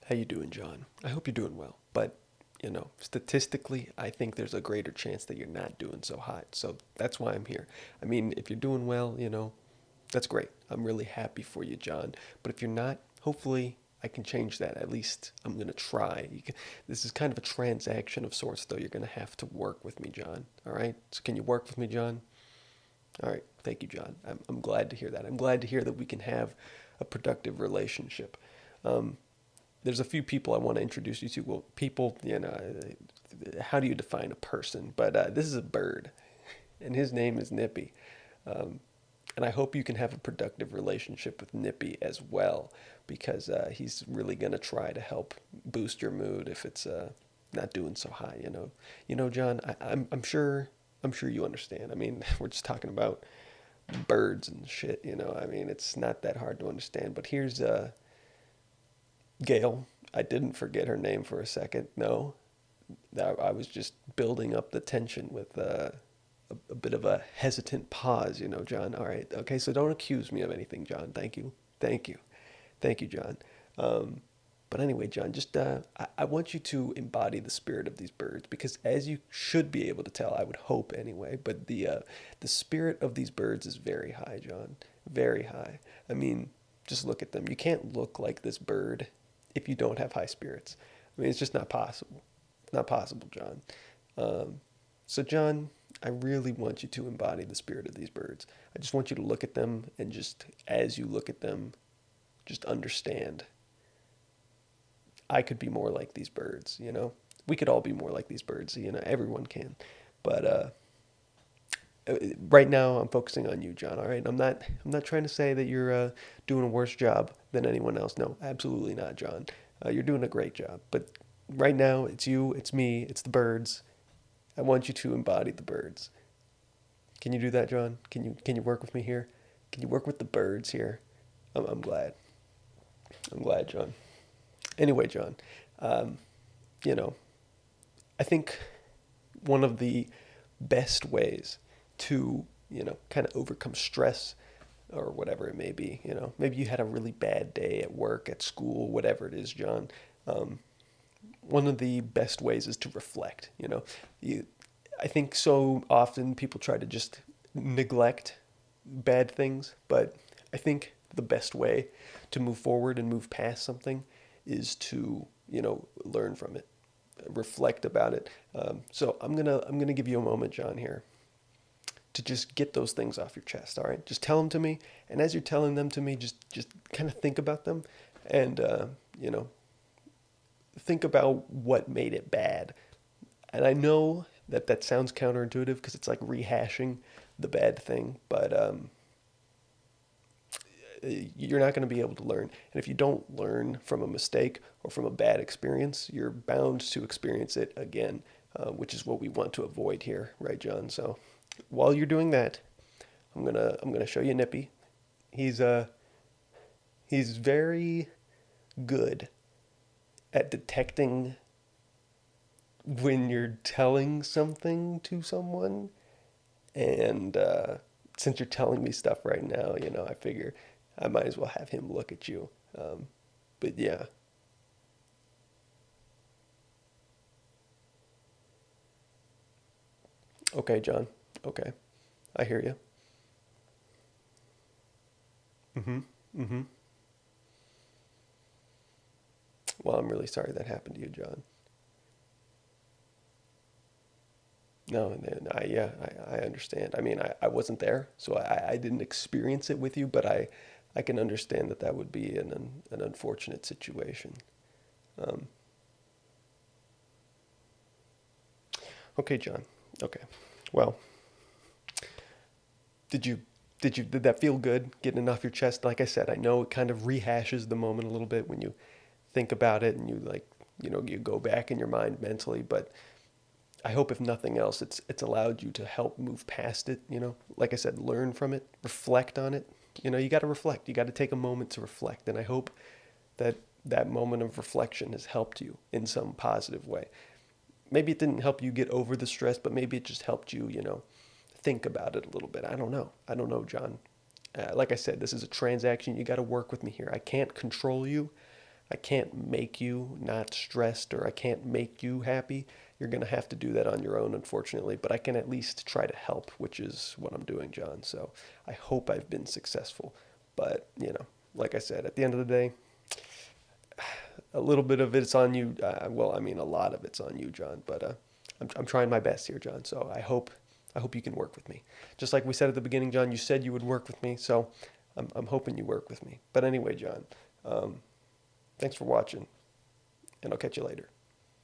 How you doing, John? I hope you're doing well. But, statistically, I think there's a greater chance that you're not doing so hot. So that's why I'm here. I mean, if you're doing well, that's great. I'm really happy for you, John. But if you're not, hopefully I can change that. At least I'm going to try. This is kind of a transaction of sorts, though. You're going to have to work with me, John. All right? So can you work with me, John? All right. Thank you, John. I'm glad to hear that. I'm glad to hear that we can have a productive relationship. Um, there's a few people I want to introduce you to. Well, people, how do you define a person? But this is a bird, and his name is Nippy. Um, and I hope you can have a productive relationship with Nippy as well, because he's really gonna try to help boost your mood if it's not doing so high. John. I'm sure you understand. I mean, we're just talking about birds and shit. I mean, it's not that hard to understand. But here's Gail. I didn't forget her name for a second. No, I was just building up the tension with a bit of a hesitant pause, John. All right. Okay. So don't accuse me of anything, John. Thank you. Thank you. Thank you, John. Um, but anyway, John, just I want you to embody the spirit of these birds because, as you should be able to tell, I would hope anyway. But the spirit of these birds is very high, John. Very high. I mean, just look at them. You can't look like this bird if you don't have high spirits. I mean, it's just not possible. It's not possible, John. Um, so, John, I really want you to embody the spirit of these birds. I just want you to look at them and just, as you look at them, just understand I could be more like these birds. We could all be more like these birds. Everyone can. But right now I'm focusing on you, John, all right? I'm not trying to say that you're doing a worse job than anyone else. No, absolutely not, John. You're doing a great job. But right now it's you, it's me, it's the birds. I want you to embody the birds. Can you do that, John? Can you work with me here? Can you work with the birds here? I'm glad. I'm glad, John. Anyway, John, um, you know, I think one of the best ways to, kind of overcome stress or whatever it may be, maybe you had a really bad day at work, at school, whatever it is, John. Um, One of the best ways is to reflect. You, I think so often people try to just neglect bad things, but I think the best way to move forward and move past something is to, learn from it, reflect about it. So I'm gonna give you a moment, John, here to just get those things off your chest. All right, just tell them to me, and as you're telling them to me, just kind of think about them, and you know, think about what made it bad. And I know that that sounds counterintuitive because it's like rehashing the bad thing, but you're not going to be able to learn. And if you don't learn from a mistake or from a bad experience, you're bound to experience it again, which is what we want to avoid here, right, John? So while you're doing that, I'm gonna show you Nippy. He's he's very good at detecting when you're telling something to someone. And since you're telling me stuff right now, I figure I might as well have him look at you. But yeah, okay, John. Okay, I hear you. Mm-hmm. Mm-hmm. Well, I'm really sorry that happened to you, John. No, and then yeah, I understand. I mean, I wasn't there, so I didn't experience it with you, but I can understand that that would be an unfortunate situation. Um, okay, John. Okay. Well, did you did that feel good getting it off your chest? Like I said, I know it kind of rehashes the moment a little bit when you think about it and you like, you go back in your mind mentally, but I hope if nothing else, it's allowed you to help move past it. Like I said, learn from it, reflect on it. You got to reflect. You got to take a moment to reflect, and I hope that that moment of reflection has helped you in some positive way. Maybe it didn't help you get over the stress, but maybe it just helped you, think about it a little bit. I don't know. I don't know, John. Like I said, this is a transaction. You got to work with me here. I can't control you. I can't make you not stressed or I can't make you happy. You're going to have to do that on your own, unfortunately. But I can at least try to help, which is what I'm doing, John. So I hope I've been successful. But, like I said, at the end of the day, a little bit of it's on you. Well, I mean, a lot of it's on you, John. But I'm trying my best here, John. So I hope you can work with me. Just like we said at the beginning, John, you said you would work with me. So I'm hoping you work with me. But anyway, John, thanks for watching, and I'll catch you later.